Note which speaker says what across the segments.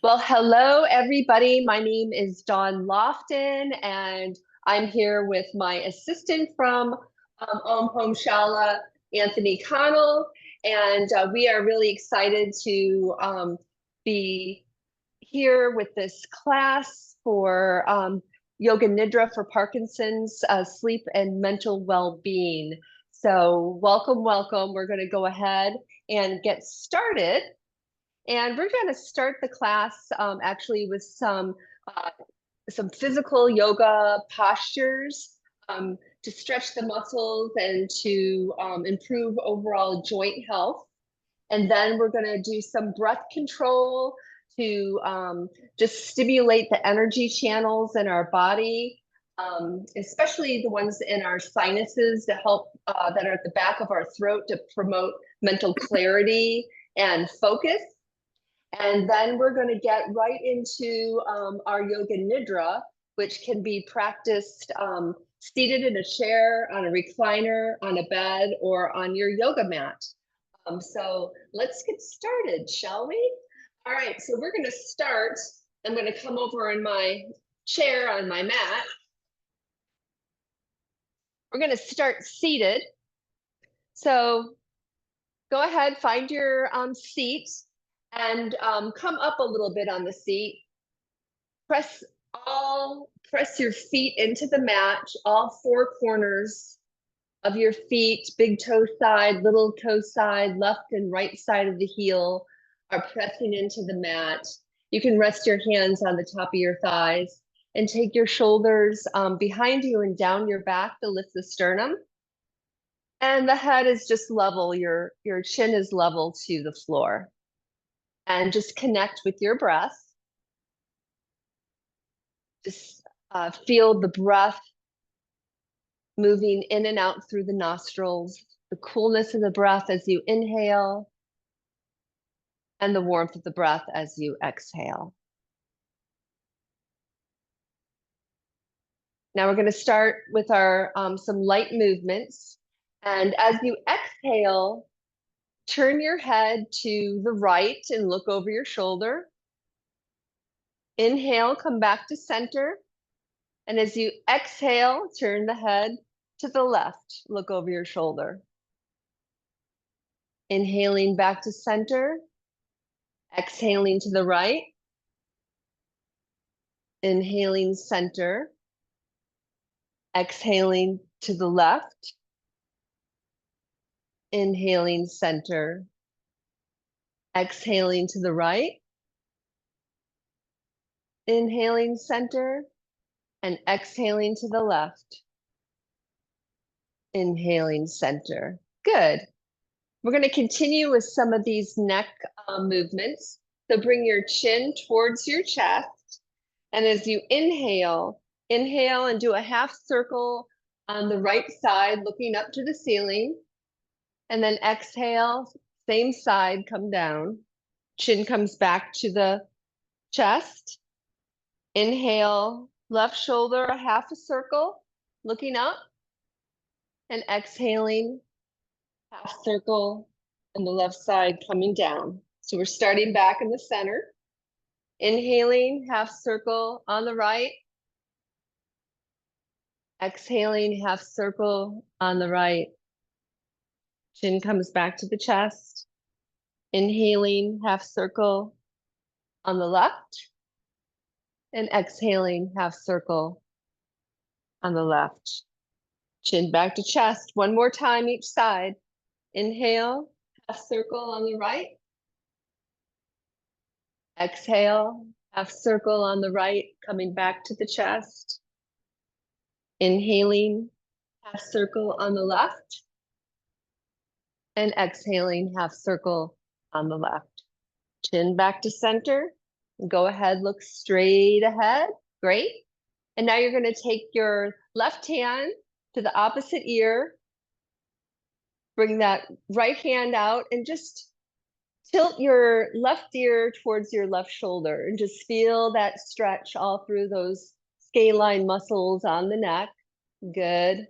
Speaker 1: Well, hello, everybody. My name is Dawn Lofton, and I'm here with my assistant from Om Home Shala, Anthony Connell. And we are really excited to be here with this class for Yoga Nidra for Parkinson's, sleep and mental well-being. So welcome, welcome. We're going to go ahead and get started. And we're going to start the class actually with some physical yoga postures to stretch the muscles and to improve overall joint health. And then we're going to do some breath control to just stimulate the energy channels in our body, especially the ones in our sinuses to help that are at the back of our throat to promote mental clarity and focus. And then we're going to get right into our Yoga Nidra, which can be practiced seated in a chair, on a recliner, on a bed, or on your yoga mat. So let's get started, shall we? All right, so we're going to start. I'm going to come over in my chair on my mat. We're going to start seated. So go ahead, find your seat and come up a little bit on the seat. Press your feet into the mat, all four corners of your feet, big toe side, little toe side, left and right side of the heel are pressing into the mat. You can rest your hands on the top of your thighs and take your shoulders behind you and down your back to lift the sternum. And the head is just level, your chin is level to the floor. And just connect with your breath. Just feel the breath moving in and out through the nostrils, the coolness of the breath as you inhale, and the warmth of the breath as you exhale. Now we're going to start with our some light movements. And as you exhale, turn your head to the right and look over your shoulder. Inhale, come back to center. And as you exhale, turn the head to the left, look over your shoulder. Inhaling back to center, exhaling to the right. Inhaling center, exhaling to the left. Inhaling center, exhaling to the right. Inhaling center and exhaling to the left. Inhaling center. Good. We're going to continue with some of these neck movements. So bring your chin towards your chest. And as you inhale and do a half circle on the right side, looking up to the ceiling. And then exhale, same side, come down. Chin comes back to the chest. Inhale, left shoulder, a half a circle, looking up. And exhaling, half circle on the left side coming down. So we're starting back in the center. Inhaling, half circle on the right. Exhaling, half circle on the right. Chin comes back to the chest. Inhaling, half circle on the left. And exhaling, half circle on the left. Chin back to chest. One more time each side. Inhale, half circle on the right. Exhale, half circle on the right, coming back to the chest. Inhaling, half circle on the left. And exhaling, half circle on the left. Chin back to center. Go ahead, look straight ahead. Great. And now you're going to take your left hand to the opposite ear. Bring that right hand out and just tilt your left ear towards your left shoulder and just feel that stretch all through those scalene muscles on the neck. Good.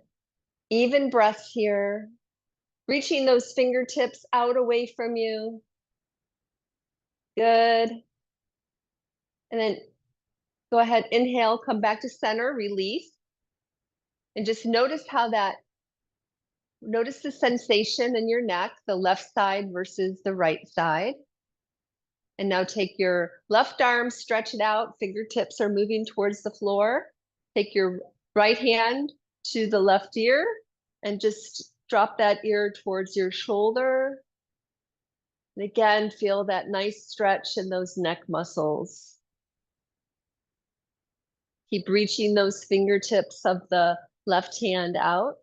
Speaker 1: Even breaths here. Reaching those fingertips out away from you. Good. And then go ahead, inhale, come back to center, release. And just notice notice the sensation in your neck, the left side versus the right side. And now take your left arm, stretch it out, fingertips are moving towards the floor. Take your right hand to the left ear and just drop that ear towards your shoulder. And again, feel that nice stretch in those neck muscles. Keep reaching those fingertips of the left hand out.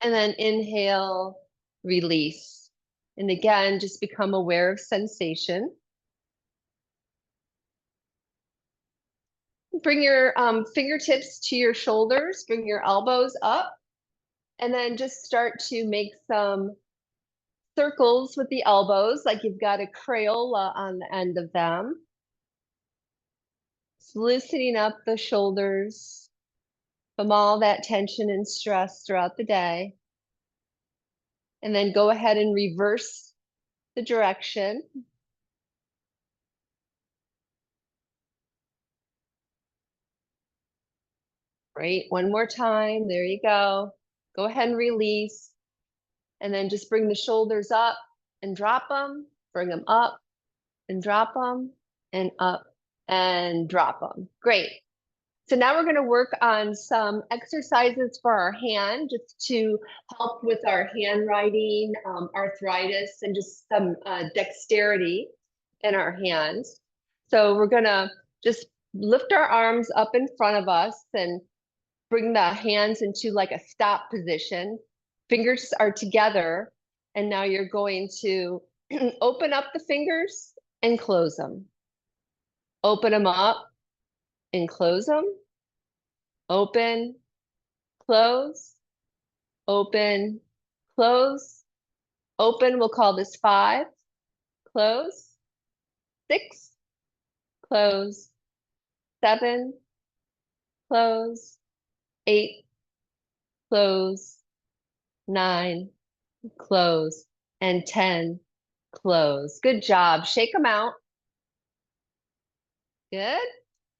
Speaker 1: And then inhale, release. And again, just become aware of sensation. Bring your fingertips to your shoulders, bring your elbows up, and then just start to make some circles with the elbows, like you've got a Crayola on the end of them. Just loosening up the shoulders from all that tension and stress throughout the day. And then go ahead and reverse the direction. Great, one more time, there you go. Go ahead and release. And then just bring the shoulders up and drop them, bring them up and drop them, and up and drop them. Great. So now we're going to work on some exercises for our hand, just to help with our handwriting, arthritis, and just some dexterity in our hands. So we're going to just lift our arms up in front of us and bring the hands into like a stop position. Fingers are together, and now you're going to open up the fingers and close them. Open them up and close them. Open, close, open, close, open. We'll call this 5, close, 6, close, 7, close, 8, close, 9, close, and 10, close. Good job. Shake them out. Good.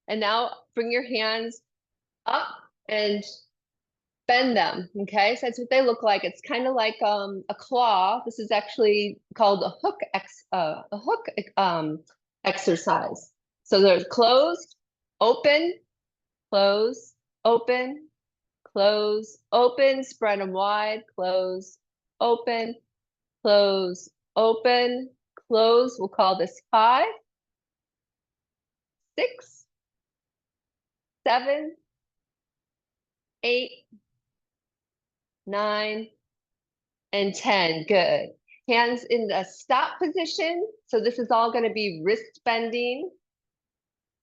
Speaker 1: And now bring your hands up and bend them. Okay, so that's what they look like. It's kind of like a claw. This is actually called a hook exercise. So they're closed, open, close, open, close, open. Spread them wide. Close, open, close, open, close. We'll call this 5, 6, 7, 8, 9, and 10. Good. Hands in the stop position. So this is all going to be wrist bending.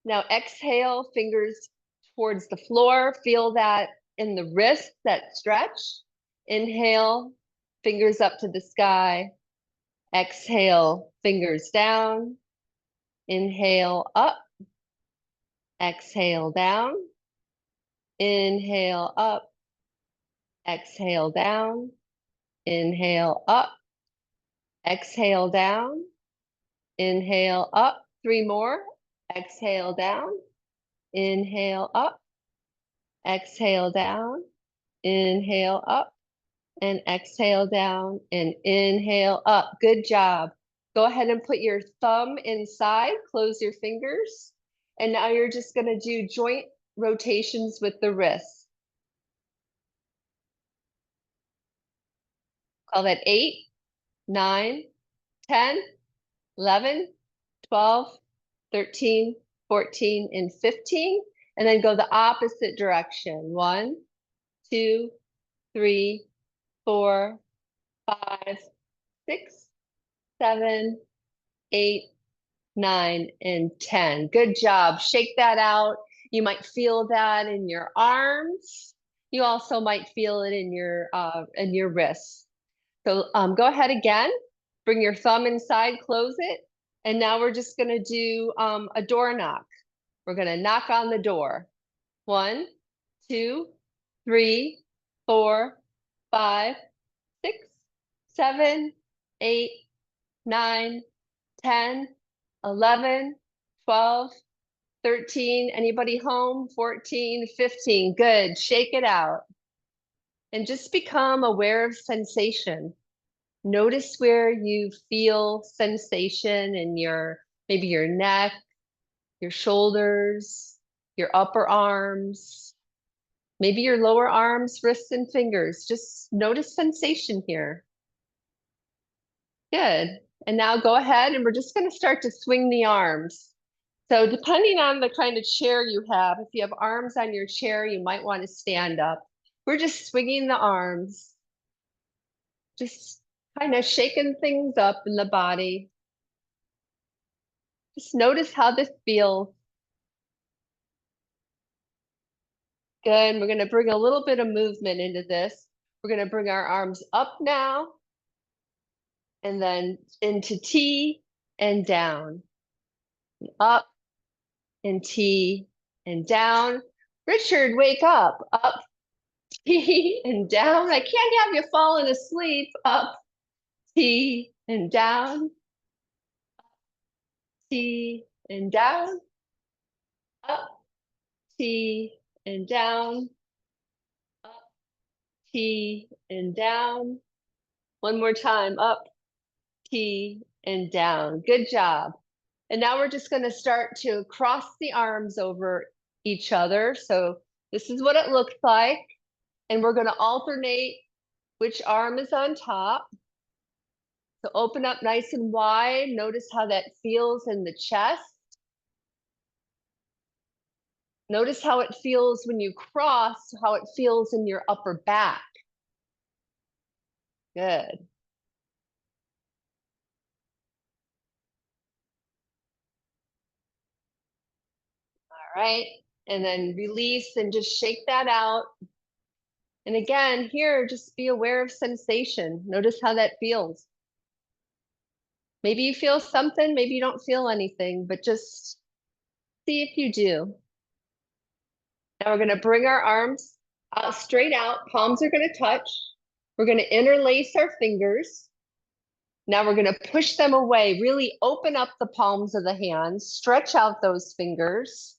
Speaker 1: Now exhale, fingers towards the floor. Feel that in the wrist, that stretch. Inhale, fingers up to the sky. Exhale, fingers down. Inhale, up. Exhale, down. Inhale, up. Exhale, down. Inhale, up. Exhale, down. Inhale, up. 3 more. Exhale, down. Inhale, up. Exhale, down. Inhale, up. And exhale down and inhale up. Good job. Go ahead and put your thumb inside, close your fingers. And now you're just going to do joint rotations with the wrists. Call that 8, 9, 10, 11, 12, 13, 14, and 15. And then go the opposite direction. 1, 2, 3, 4, 5, 6, 7, 8, 9, and 10. Good job. Shake that out. You might feel that in your arms. You also might feel it in your wrists. So go ahead again. Bring your thumb inside, close it. And now we're just going to do a door knock. We're going to knock on the door. 1, 2, 3, 4, 5, 6, 7, 8, 9, 10, 11, 12, 13. Anybody home? 14, 15. Good. Shake it out. And just become aware of sensation. Notice where you feel sensation in maybe your neck, your shoulders, your upper arms, maybe your lower arms, wrists, and fingers. Just notice sensation here. Good. And now go ahead and we're just going to start to swing the arms. So depending on the kind of chair you have, if you have arms on your chair, you might want to stand up. We're just swinging the arms, just kind of shaking things up in the body. Just notice how this feels. Good. We're going to bring a little bit of movement into this. We're going to bring our arms up now, and then into T and down. Up and T and down. Richard, wake up. Up, T and down. I can't have you falling asleep. Up, T and down. T and down. Up, T and down. Up, T and down. One more time. Up, T and down. Good job. And now we're just going to start to cross the arms over each other. So this is what it looks like. And we're going to alternate which arm is on top. So open up nice and wide. Notice how that feels in the chest. Notice how it feels when you cross, how it feels in your upper back. Good. All right. And then release and just shake that out. And again, here, just be aware of sensation. Notice how that feels. Maybe you feel something, maybe you don't feel anything, but just see if you do. Now we're going to bring our arms out, straight out. Palms are going to touch. We're going to interlace our fingers. Now we're going to push them away. Really open up the palms of the hands. Stretch out those fingers.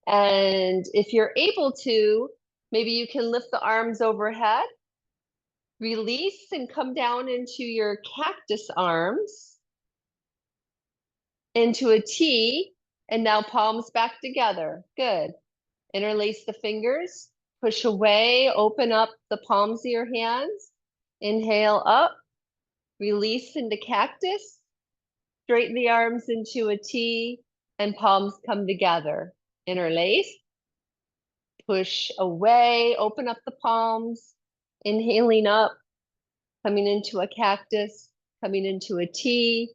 Speaker 1: And if you're able to, maybe you can lift the arms overhead. Release and come down into your cactus arms. Into a T. And now palms back together. Good. Interlace the fingers, push away, open up the palms of your hands. Inhale up, release into cactus, straighten the arms into a T, and palms come together. Interlace, push away, open up the palms, inhaling up, coming into a cactus, coming into a T,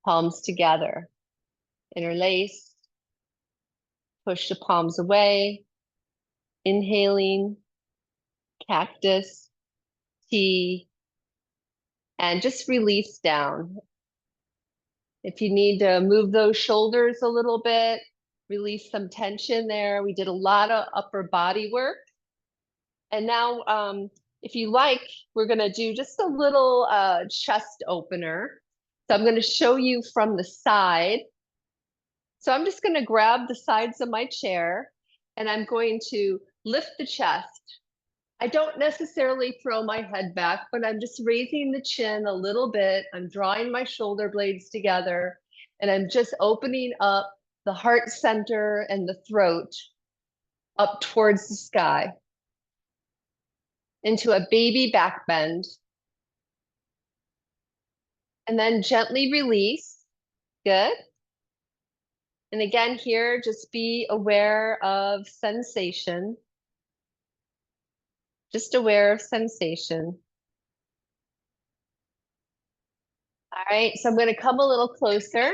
Speaker 1: palms together. Interlace, push the palms away, inhaling, cactus, T, and just release down. If you need to move those shoulders a little bit, release some tension there. We did a lot of upper body work. And now, if you like, we're gonna do just a little chest opener. So I'm gonna show you from the side. So I'm just gonna grab the sides of my chair and I'm going to lift the chest. I don't necessarily throw my head back, but I'm just raising the chin a little bit. I'm drawing my shoulder blades together, and I'm just opening up the heart center and the throat up towards the sky into a baby back bend. And then gently release. Good. And again here, just be aware of sensation. Just aware of sensation. All right, so I'm going to come a little closer.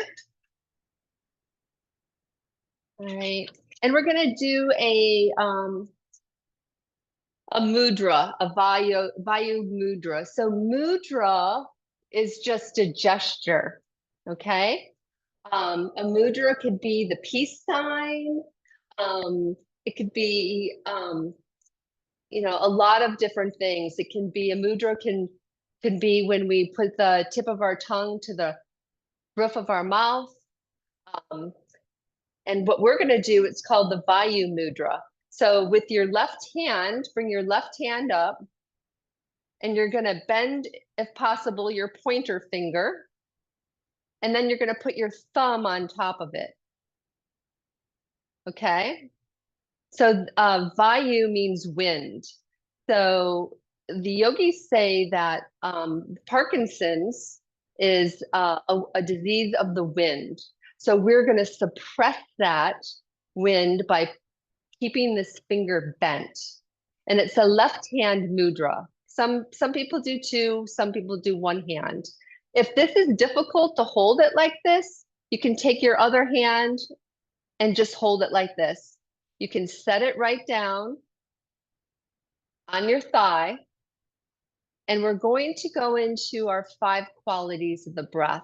Speaker 1: All right, and we're going to do a mudra, a vayu mudra. So mudra is just a gesture, okay? A mudra could be the peace sign. It could be, you know, a lot of different things. It can be a mudra can be when we put the tip of our tongue to the roof of our mouth. Um, and what we're going to do, it's called the Vayu Mudra. So with your left hand, bring your left hand up, and you're going to bend, if possible, your pointer finger. And then you're going to put your thumb on top of it. Okay? So Vayu means wind. So the yogis say that Parkinson's is a disease of the wind. So we're going to suppress that wind by keeping this finger bent. And it's a left hand mudra. Some people do two, some people do one hand. If this is difficult to hold it like this, you can take your other hand and just hold it like this. You can set it right down on your thigh. And we're going to go into our 5 qualities of the breath.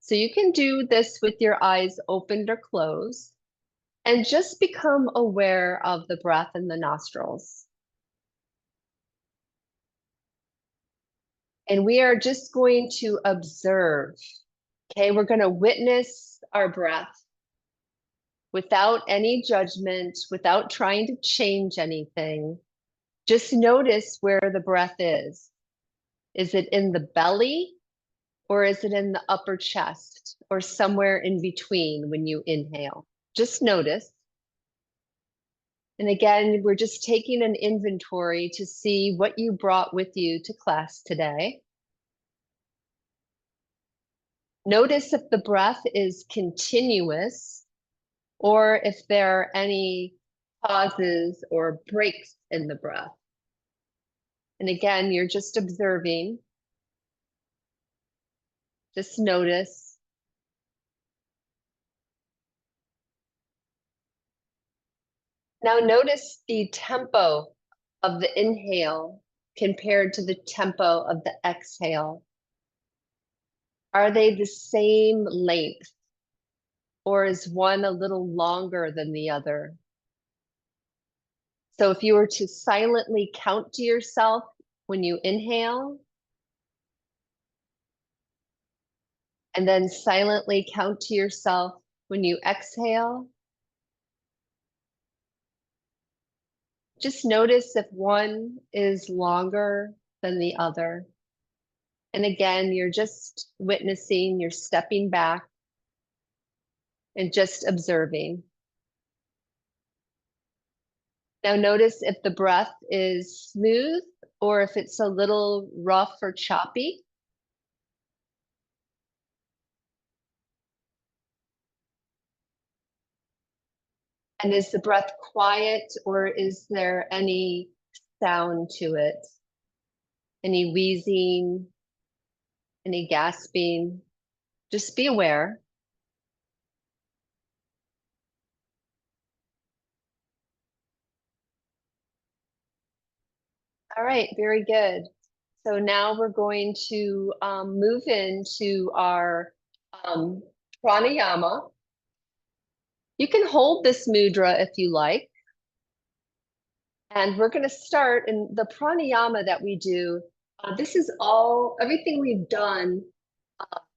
Speaker 1: So you can do this with your eyes opened or closed and just become aware of the breath in the nostrils. And we are just going to observe. Okay, we're going to witness our breath without any judgment, without trying to change anything. Just notice where the breath is. Is it in the belly, or is it in the upper chest, or somewhere in between when you inhale? Just notice. And again, we're just taking an inventory to see what you brought with you to class today. Notice if the breath is continuous or if there are any pauses or breaks in the breath. And again, you're just observing. Just notice. Now notice the tempo of the inhale compared to the tempo of the exhale. Are they the same length, or is one a little longer than the other? So if you were to silently count to yourself when you inhale, and then silently count to yourself when you exhale, just notice if one is longer than the other. And again, you're just witnessing, you're stepping back and just observing. Now notice if the breath is smooth or if it's a little rough or choppy. And is the breath quiet, or is there any sound to it? Any wheezing, any gasping? Just be aware. All right, very good. So now we're going to move into our pranayama. You can hold this mudra if you like. And we're going to start in the pranayama that we do. This is everything we've done,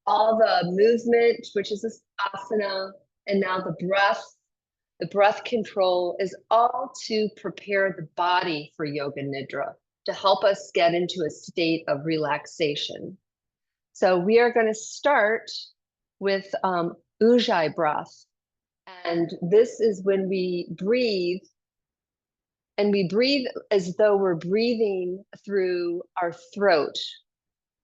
Speaker 1: all the movement, which is this asana, and now the breath control is all to prepare the body for Yoga Nidra, to help us get into a state of relaxation. So we are going to start with Ujjayi breath. And this is when we breathe, and we breathe as though we're breathing through our throat,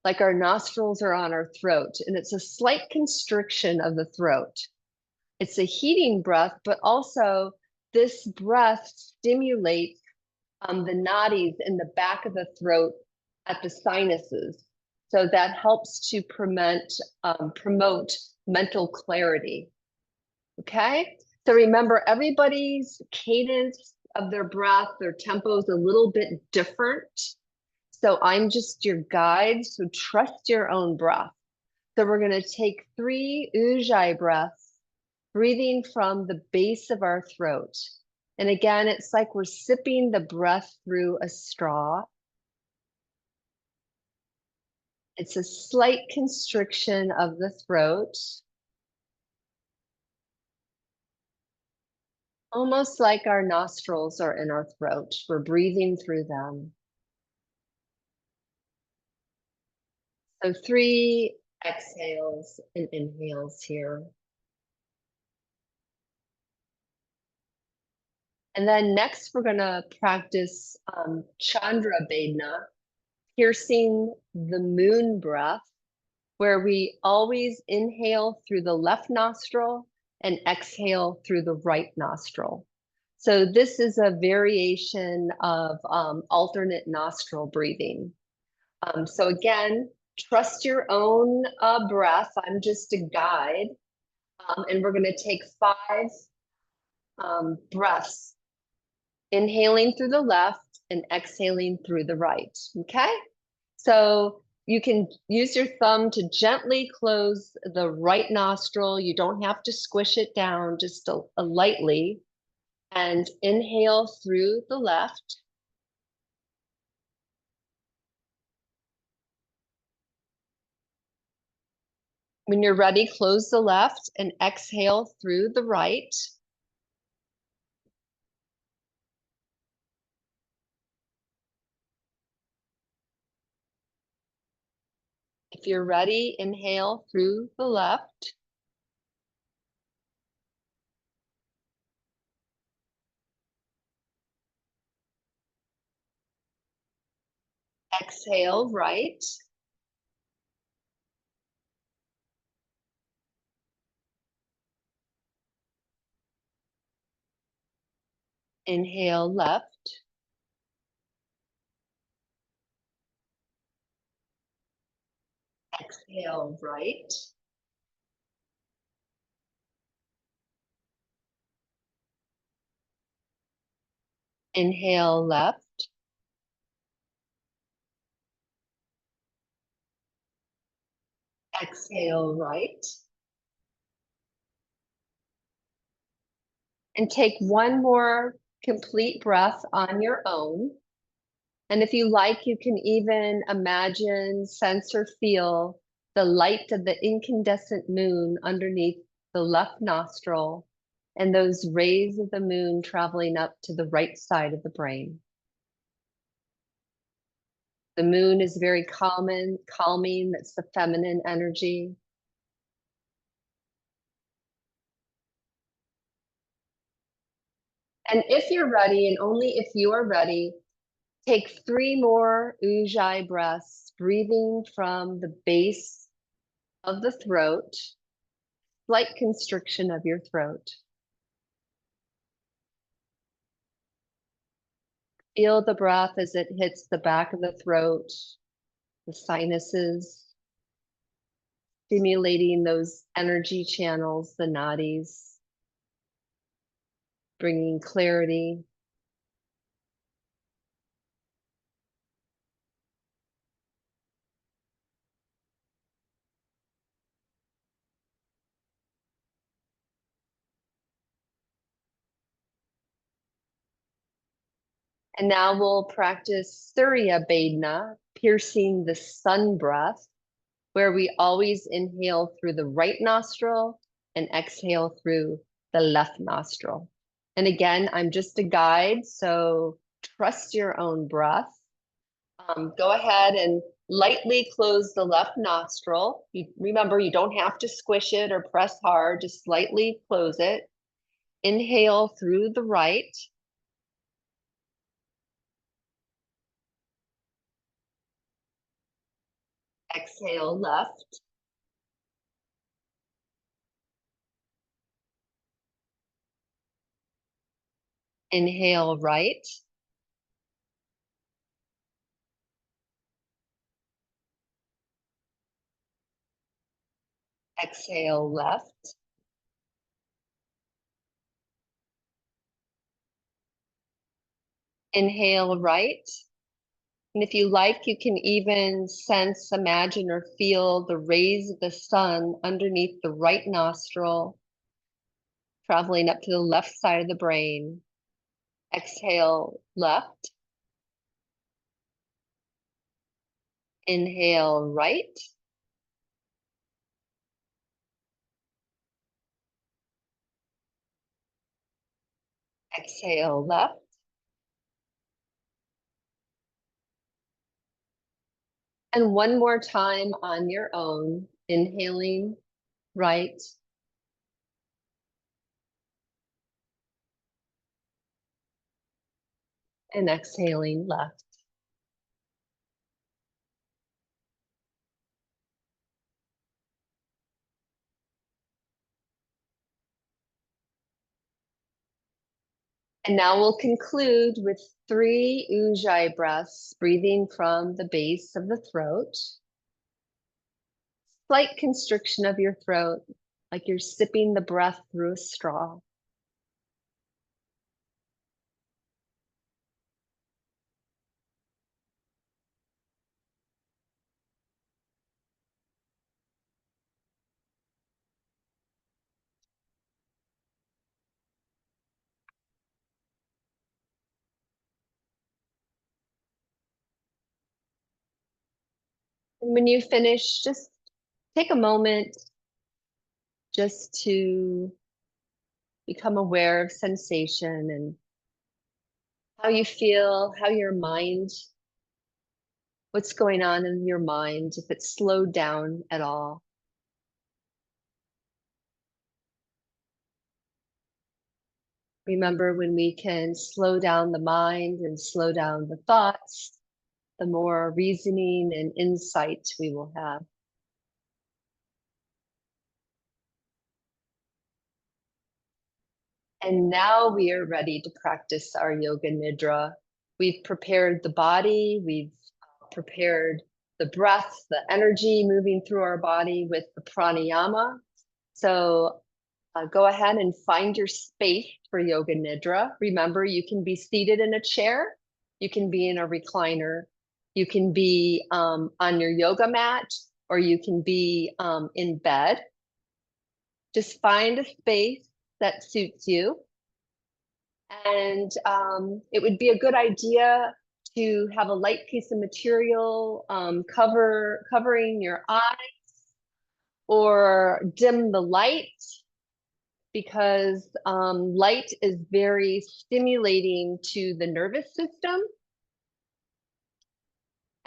Speaker 1: like our nostrils are on our throat. And it's a slight constriction of the throat. It's a heating breath, but also this breath stimulates the nadis in the back of the throat at the sinuses. So that helps to promote mental clarity. Okay? So remember, everybody's cadence of their breath, their tempo is a little bit different. So I'm just your guide, so trust your own breath. So we're going to take 3 Ujjayi breaths, breathing from the base of our throat. And again, it's like we're sipping the breath through a straw. It's a slight constriction of the throat. almost like our nostrils are in our throat. We're breathing through them. So 3 exhales and inhales here. And then next, we're going to practice Chandra Bedna, piercing the moon breath, where we always inhale through the left nostril and exhale through the right nostril. So this is a variation of alternate nostril breathing. So again, trust your own breath. I'm just a guide. And we're going to take 5 breaths, inhaling through the left and exhaling through the right. Okay? So you can use your thumb to gently close the right nostril. You don't have to squish it down, just a lightly. And inhale through the left. When you're ready, close the left and exhale through the right. If you're ready, inhale through the left. Exhale right. Inhale left. Exhale right. Inhale left. Exhale right. And take one more complete breath on your own. And if you like, you can even imagine, sense, or feel the light of the incandescent moon underneath the left nostril and those rays of the moon traveling up to the right side of the brain. The moon is very calming. That's the feminine energy. And if you're ready, and only if you are ready, take 3 more Ujjayi breaths, breathing from the base of the throat, slight constriction of your throat. Feel the breath as it hits the back of the throat, the sinuses, stimulating those energy channels, the nadis, bringing clarity. And now we'll practice Surya Bedna, piercing the sun breath, where we always inhale through the right nostril and exhale through the left nostril. And again, I'm just a guide, so trust your own breath. Go ahead and lightly close the left nostril. Remember, you don't have to squish it or press hard, just lightly close it. Inhale through the right. Exhale left. Inhale right. Exhale left. Inhale right. And if you like, you can even sense, imagine, or feel the rays of the sun underneath the right nostril, traveling up to the left side of the brain. Exhale left. Inhale right. Exhale left. And one more time on your own, inhaling right and exhaling left. And now we'll conclude with 3 Ujjayi breaths, breathing from the base of the throat. Slight constriction of your throat, like you're sipping the breath through a straw. And when you finish, just take a moment just to become aware of sensation and how you feel, how your mind, what's going on in your mind, if it's slowed down at all. Remember, when we can slow down the mind and slow down the thoughts, the more reasoning and insight we will have. And now we are ready to practice our Yoga Nidra. We've prepared the body, we've prepared the breath, the energy moving through our body with the pranayama. So go ahead and find your space for Yoga Nidra. Remember, you can be seated in a chair, you can be in a recliner, you can be on your yoga mat, or you can be in bed. Just find a space that suits you. And it would be a good idea to have a light piece of material covering your eyes, or dim the light, because light is very stimulating to the nervous system.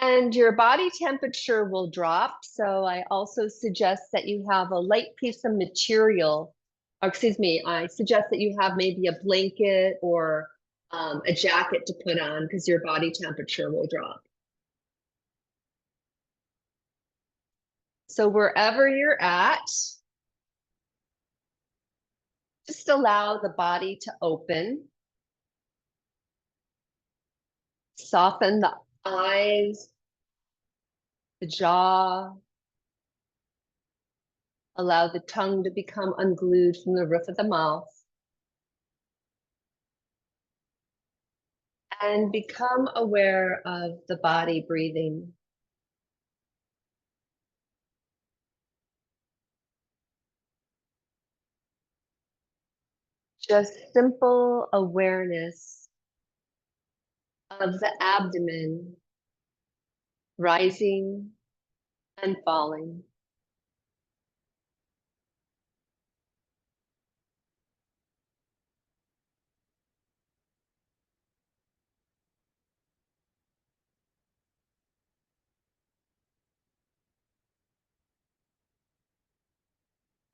Speaker 1: And your body temperature will drop. So I also suggest that you have a light piece of material, or excuse me, I suggest that you have maybe a blanket or a jacket to put on, because your body temperature will drop. So wherever you're at, just allow the body to open. Soften the eyes, the jaw. Allow the tongue to become unglued from the roof of the mouth. And become aware of the body breathing. Just simple awareness of the abdomen rising and falling.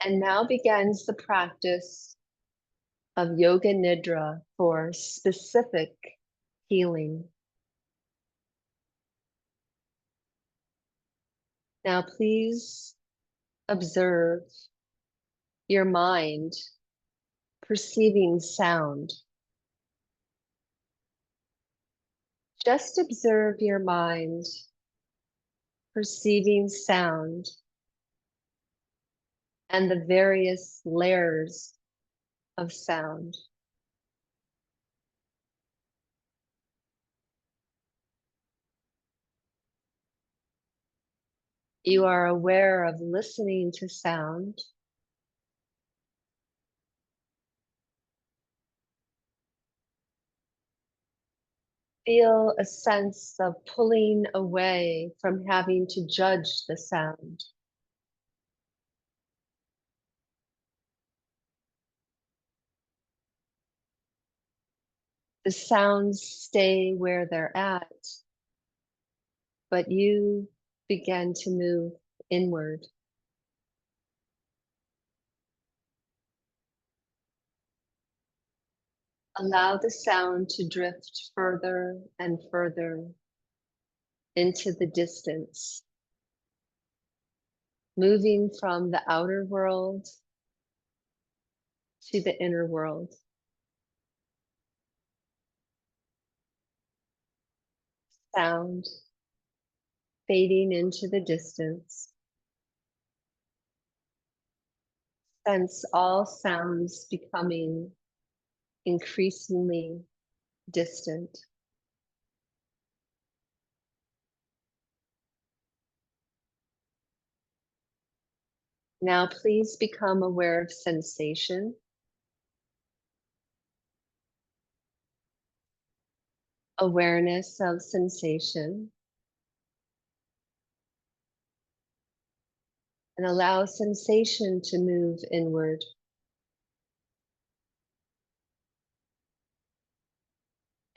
Speaker 1: And now begins the practice of Yoga Nidra for specific healing. Now please observe your mind perceiving sound. Just observe your mind perceiving sound and the various layers of sound. You are aware of listening to sound. Feel a sense of pulling away from having to judge the sound. The sounds stay where they're at, but you begin to move inward. Allow the sound to drift further and further into the distance, moving from the outer world to the inner world. Sound fading into the distance. Sense all sounds becoming increasingly distant. Now, please become aware of sensation, awareness of sensation, and allow sensation to move inward.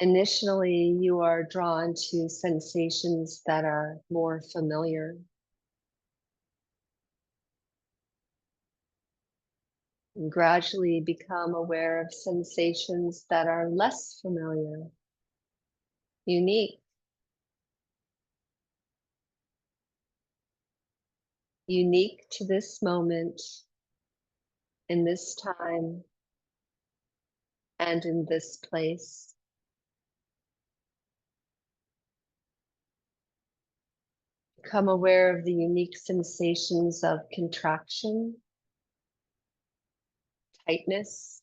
Speaker 1: Initially, you are drawn to sensations that are more familiar. And gradually become aware of sensations that are less familiar, unique, unique to this moment, in this time, and in this place. Become aware of the unique sensations of contraction, tightness,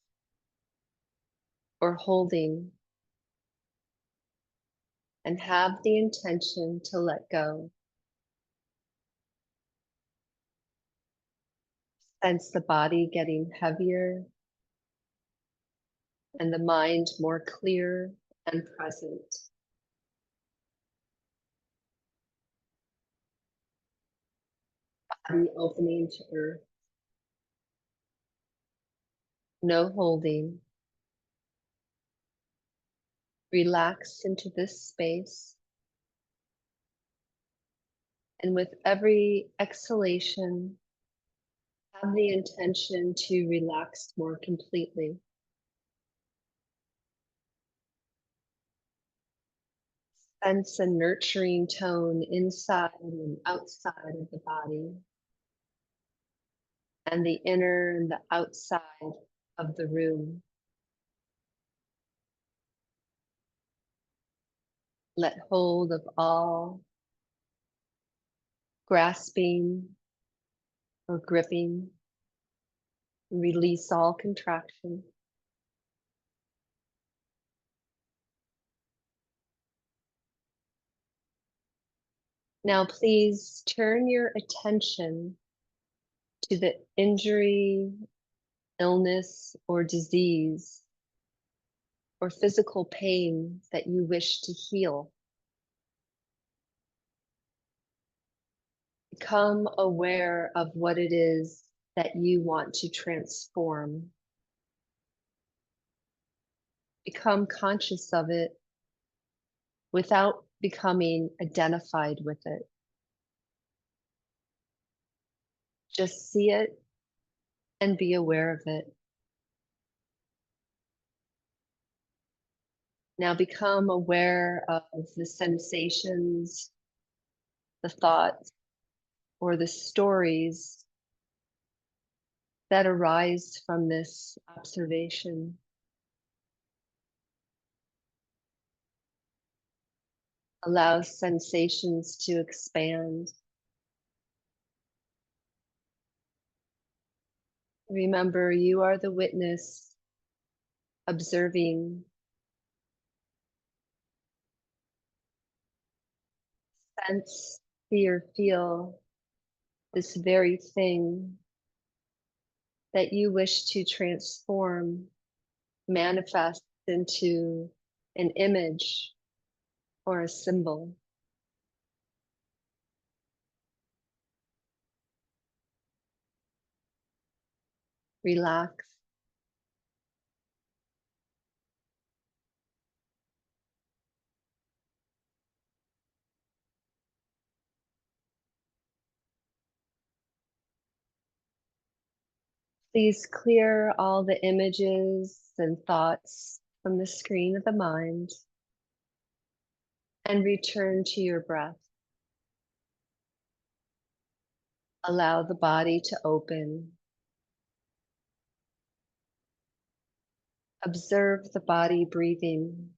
Speaker 1: or holding, and have the intention to let go. Sense the body getting heavier and the mind more clear and present. Body opening to earth. No holding. Relax into this space. And with every exhalation, have the intention to relax more completely. Sense a nurturing tone inside and outside of the body, and the inner and the outside of the room. Let hold of all grasping or gripping. Release all contraction. Now, please turn your attention to the injury, illness, or disease, or physical pain that you wish to heal. Become aware of what it is that you want to transform. Become conscious of it without becoming identified with it. Just see it and be aware of it. Now become aware of the sensations, the thoughts, or the stories that arise from this observation. Allow sensations to expand. Remember, you are the witness, observing. Sense, see, or feel this very thing that you wish to transform, manifest into an image or a symbol. Relax. Please clear all the images and thoughts from the screen of the mind and return to your breath. Allow the body to open. Observe the body breathing.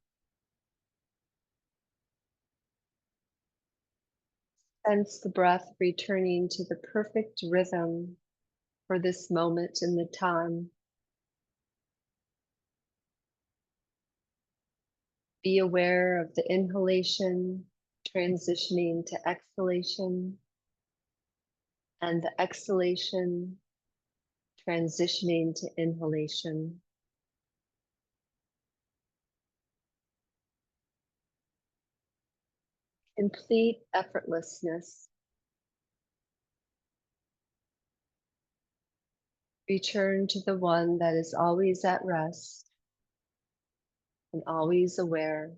Speaker 1: Sense the breath returning to the perfect rhythm for this moment in the time. Be aware of the inhalation transitioning to exhalation and the exhalation transitioning to inhalation. Complete effortlessness. Return to the one that is always at rest and always aware.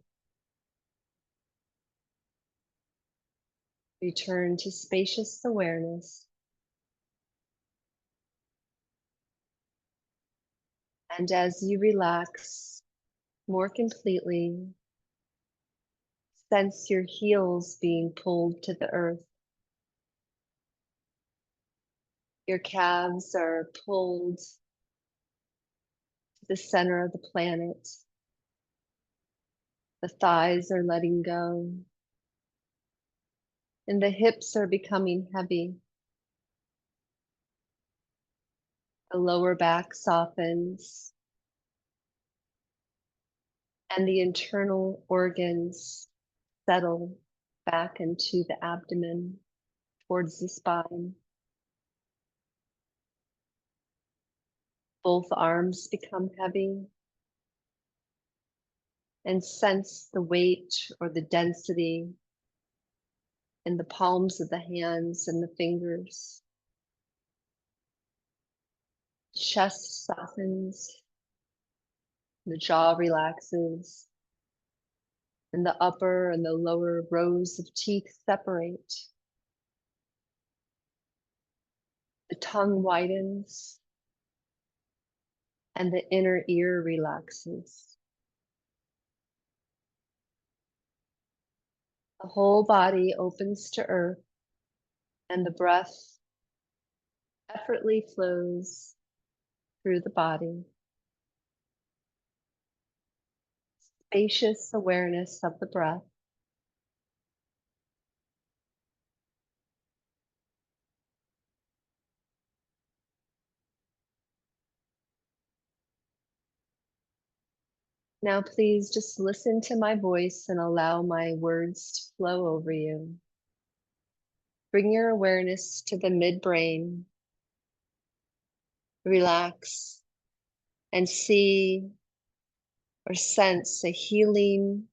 Speaker 1: Return to spacious awareness. And as you relax more completely, sense your heels being pulled to the earth. Your calves are pulled to the center of the planet. The thighs are letting go. And the hips are becoming heavy. The lower back softens. And the internal organs settle back into the abdomen towards the spine. Both arms become heavy. And sense the weight or the density in the palms of the hands and the fingers. Chest softens, the jaw relaxes, and the upper and the lower rows of teeth separate. The tongue widens, and the inner ear relaxes. The whole body opens to earth, and the breath effortlessly flows through the body. Spacious awareness of the breath. Now please just listen to my voice and allow my words to flow over you. Bring your awareness to the midbrain. Relax and see or sense a healing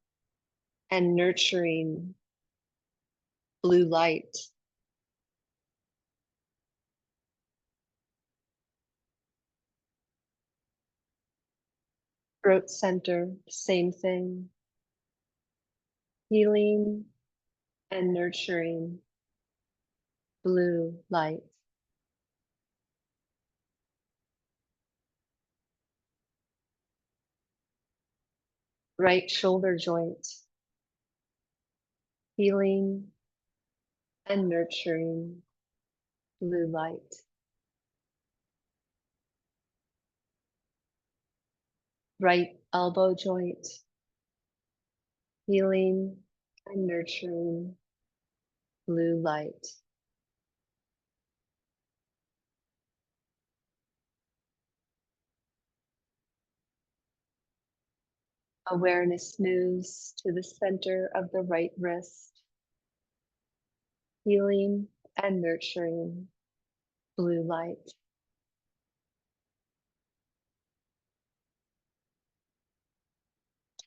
Speaker 1: and nurturing blue light. Throat center, same thing. Healing and nurturing blue light. Right shoulder joint. Healing and nurturing blue light. Right elbow joint. Healing and nurturing blue light. Awareness moves to the center of the right wrist. Healing and nurturing blue light.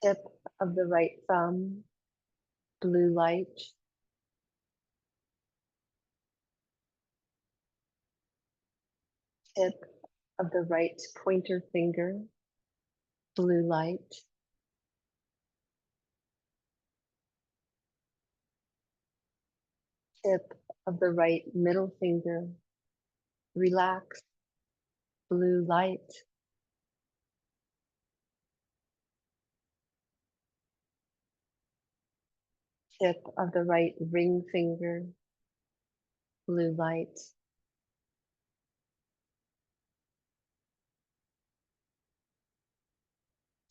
Speaker 1: Tip of the right thumb, blue light. Tip of the right pointer finger, blue light. Tip of the right middle finger, relax blue light, tip of the right ring finger, blue light,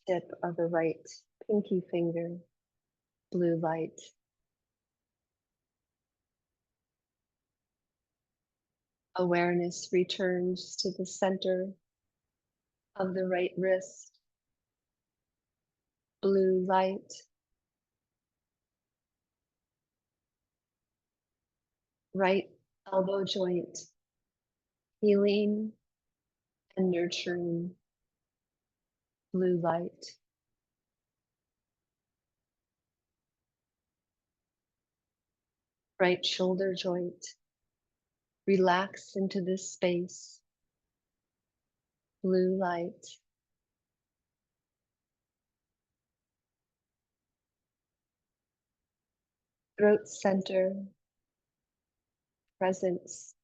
Speaker 1: tip of the right pinky finger, blue light, awareness returns to the center of the right wrist, blue light, right elbow joint, healing and nurturing, blue light, right shoulder joint, relax into this space, blue light, throat center, presence,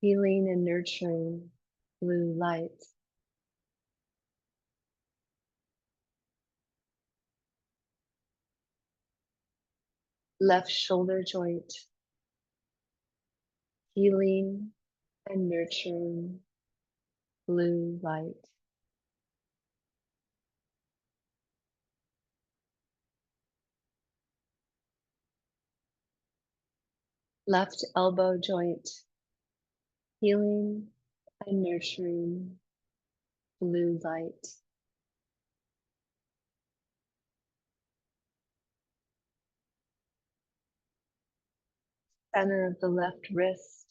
Speaker 1: healing and nurturing, blue light, left shoulder joint, healing and nurturing, blue light, left elbow joint, healing and nurturing, blue light, center of the left wrist,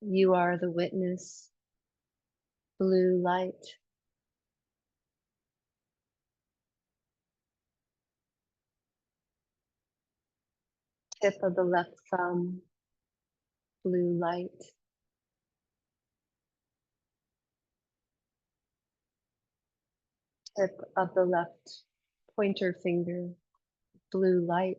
Speaker 1: you are the witness, blue light, tip of the left thumb, blue light, tip of the left pointer finger, blue light,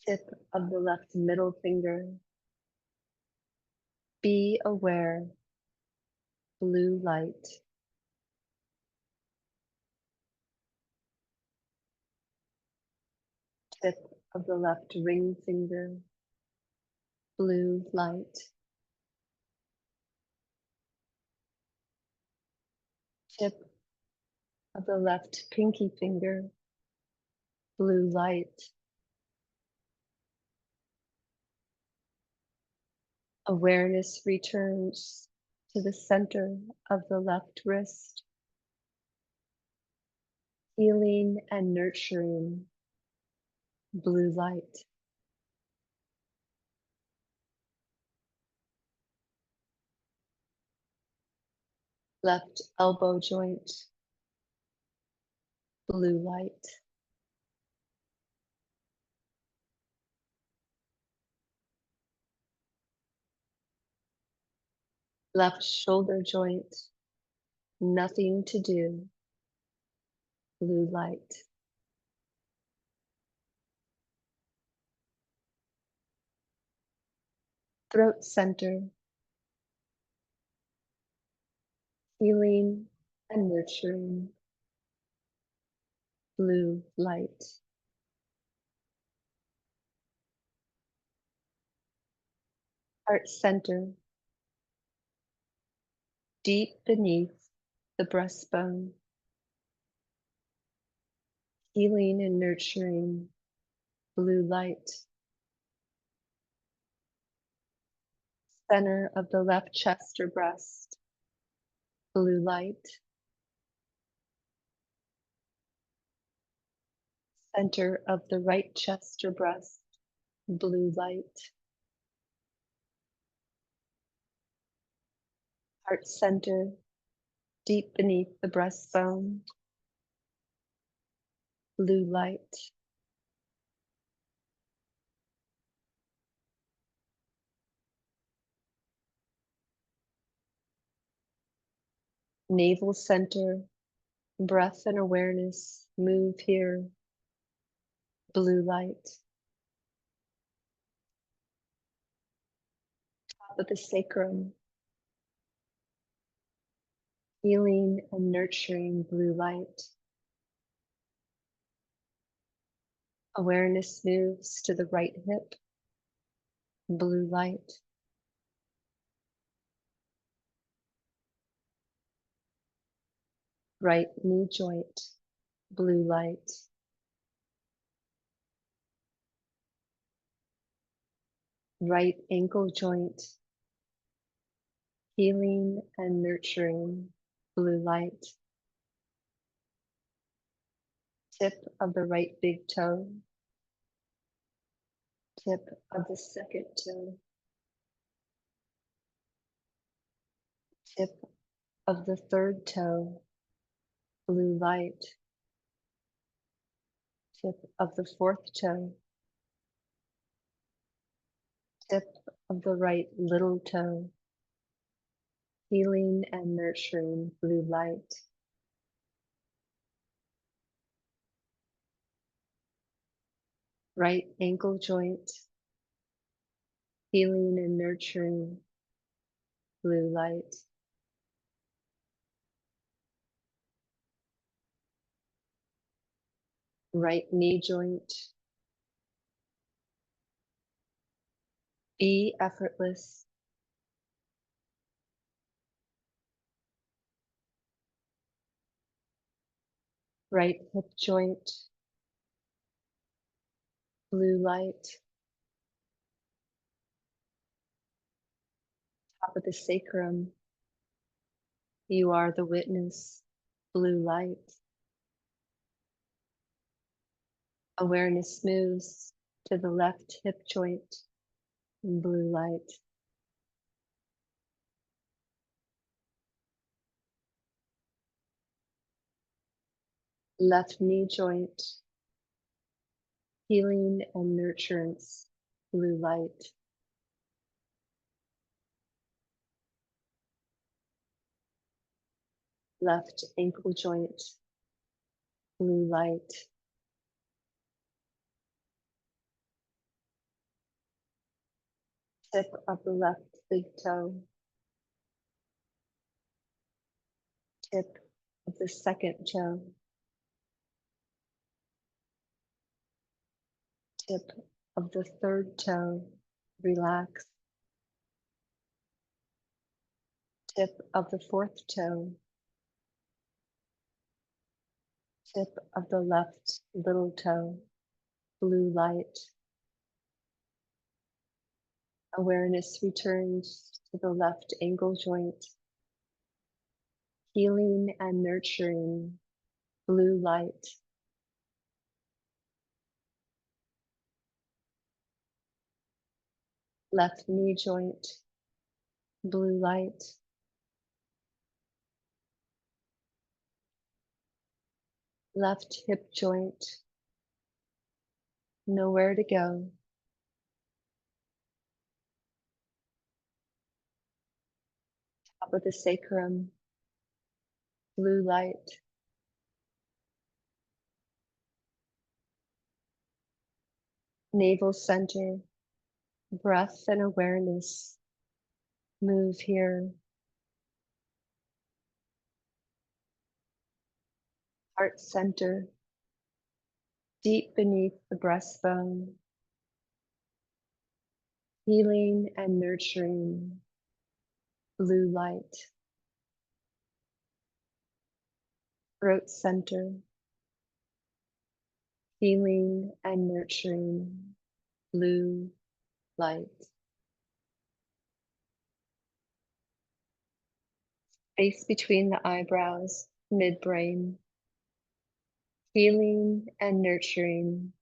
Speaker 1: tip of the left middle finger, be aware, blue light, tip of the left ring finger, blue light, tip of the left pinky finger, blue light, awareness returns to the center of the left wrist, healing and nurturing, blue light, left elbow joint, blue light, left shoulder joint, nothing to do, blue light, throat center, healing and nurturing, blue light, heart center, deep beneath the breastbone, healing and nurturing, blue light, center of the left chest or breast, blue light, center of the right chest or breast, blue light, heart center, deep beneath the breastbone, blue light, navel center, breath and awareness move here, blue light, top of the sacrum, healing and nurturing blue light. Awareness moves to the right hip, blue light. Right knee joint, blue light. Right ankle joint, healing and nurturing blue light. Tip of the right big toe, tip of the second toe, tip of the third toe, blue light. Tip of the fourth toe, tip of the right little toe, healing and nurturing blue light. Right ankle joint, healing and nurturing blue light. Right knee joint, be effortless. Right hip joint, blue light. Top of the sacrum, you are the witness, blue light. Awareness moves to the left hip joint, blue light. Left knee joint, healing and nurturance, blue light. Left ankle joint, blue light. Tip of the left big toe, tip of the second toe, tip of the third toe, relax. Tip of the fourth toe, tip of the left little toe, blue light. Awareness returns to the left ankle joint, healing and nurturing blue light. Left knee joint, blue light. Left hip joint, nowhere to go. Top of the sacrum, blue light. Navel center, breath and awareness move here. Heart center, deep beneath the breastbone, healing and nurturing blue light. Throat center, healing and nurturing blue light. Space between the eyebrows, midbrain, healing and nurturing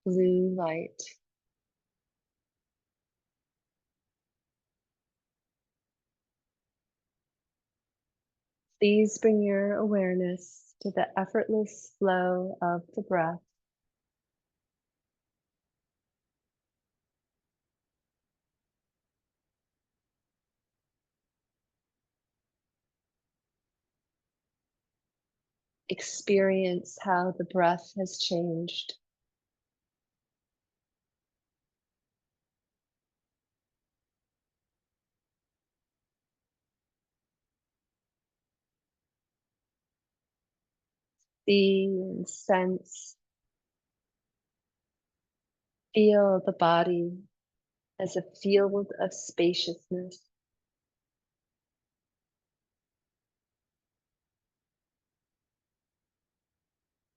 Speaker 1: blue light. Please bring your awareness to the effortless flow of the breath. Experience how the breath has changed. See and sense, feel the body as a field of spaciousness.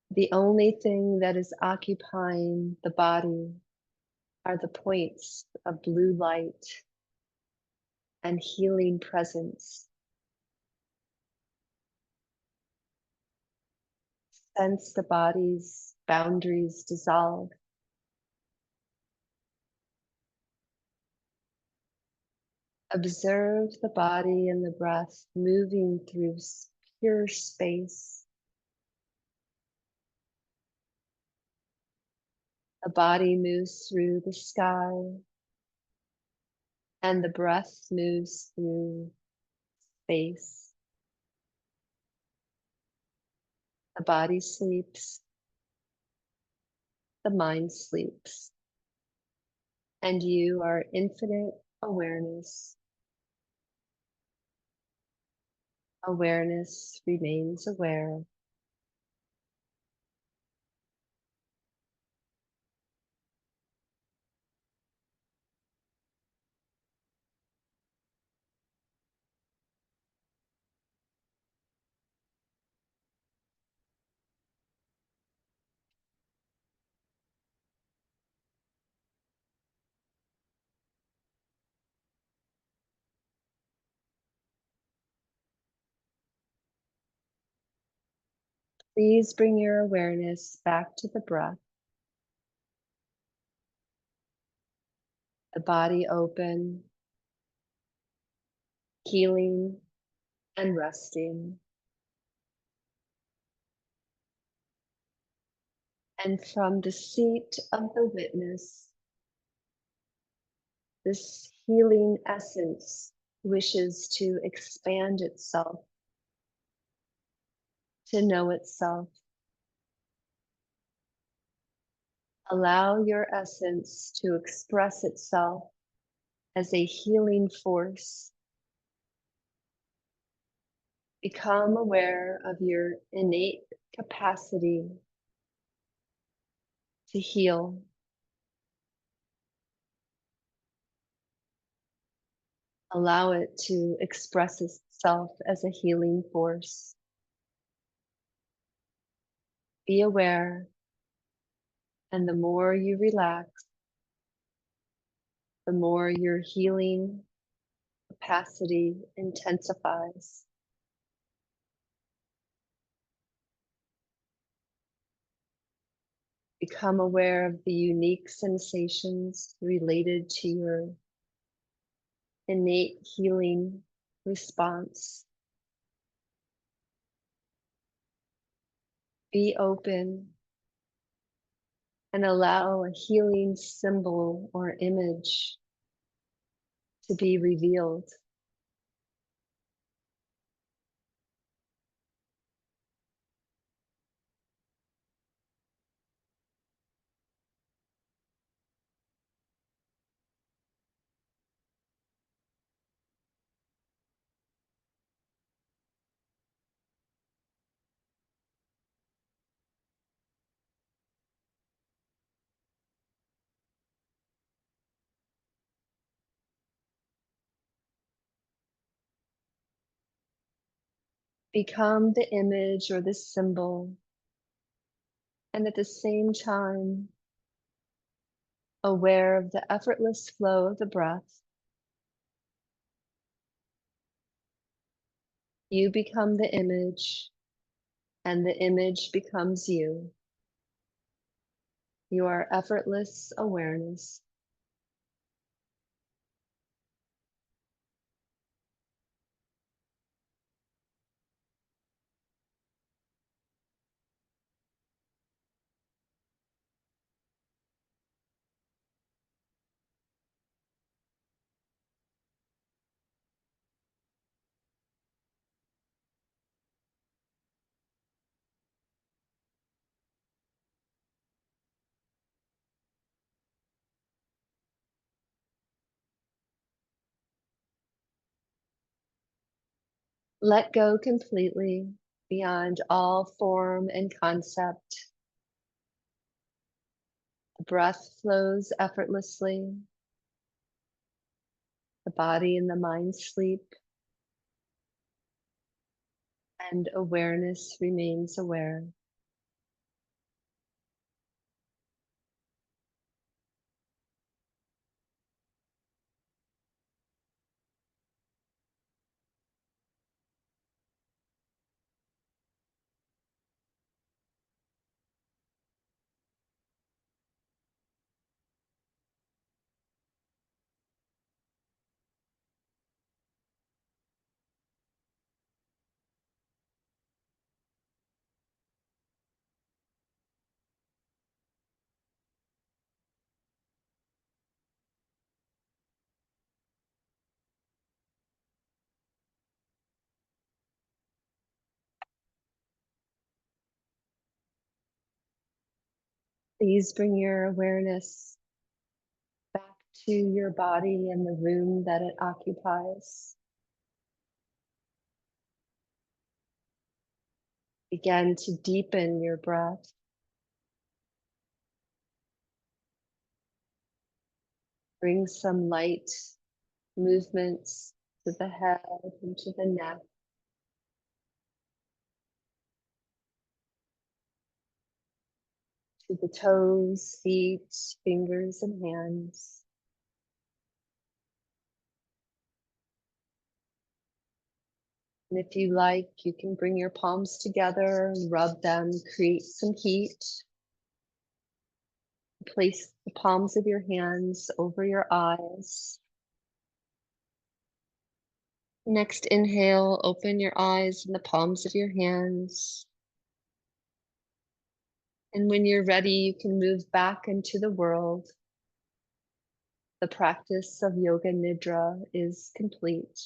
Speaker 1: The only thing that is occupying the body are the points of blue light and healing presence. Sense the body's boundaries dissolve. Observe the body and the breath moving through pure space. The body moves through the sky, and the breath moves through space. The body sleeps, the mind sleeps, and you are infinite awareness. Awareness remains aware. Please bring your awareness back to the breath, the body open, healing and resting. And from the seat of the witness, this healing essence wishes to expand itself, to know itself. Allow your essence to express itself as a healing force. Become aware of your innate capacity to heal. Allow it to express itself as a healing force. Be aware, and the more you relax, the more your healing capacity intensifies. Become aware of the unique sensations related to your innate healing response. Be open and allow a healing symbol or image to be revealed. Become the image or the symbol, and at the same time, aware of the effortless flow of the breath. You become the image, and the image becomes you. You are effortless awareness. Let go completely. beyond all form and concept. The breath flows effortlessly. The body and the mind sleep, and awareness remains aware. Please bring your awareness back to your body and the room that it occupies. Begin to deepen your breath. Bring some light movements to the head and to the neck. To the toes, feet, fingers, and hands. And if you like, you can bring your palms together, rub them, create some heat. Place the palms of your hands over your eyes. Next inhale, open your eyes and the palms of your hands. And when you're ready, you can move back into the world. The practice of Yoga Nidra is complete.